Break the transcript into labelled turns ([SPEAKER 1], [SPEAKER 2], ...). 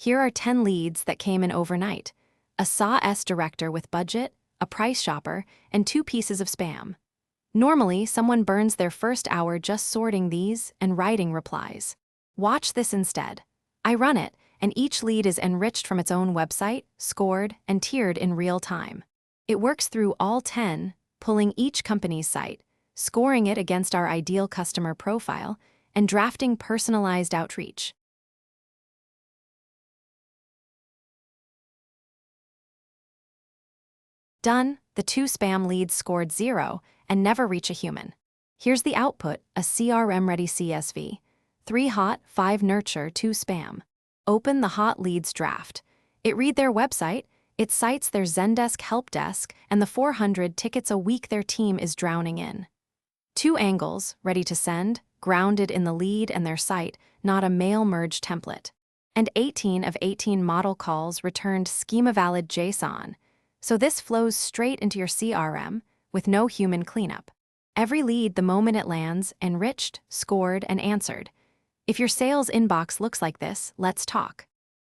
[SPEAKER 1] Here are 10 leads that came in overnight. A SAW director with budget, a price shopper, and 2 pieces of spam. Normally, someone burns their first hour just sorting these and writing replies. Watch this instead. I run it, and each lead is enriched from its own website, scored, and tiered in real time. It works through all 10, pulling each company's site, scoring it against our ideal customer profile, and drafting personalized outreach. Done, the 2 spam leads scored 0 and never reach a human. Here's the output, a CRM-ready CSV. 3 hot, 5 nurture, 2 spam. Open the hot leads draft. It read their website, it cites their Zendesk help desk, and the 400 tickets a week their team is drowning in. 2 angles, ready to send, grounded in the lead and their site, not a mail merge template. And 18 of 18 model calls returned schema-valid JSON. So this flows straight into your CRM with no human cleanup. Every lead the moment it lands, enriched, scored, and answered. If your sales inbox looks like this, let's talk.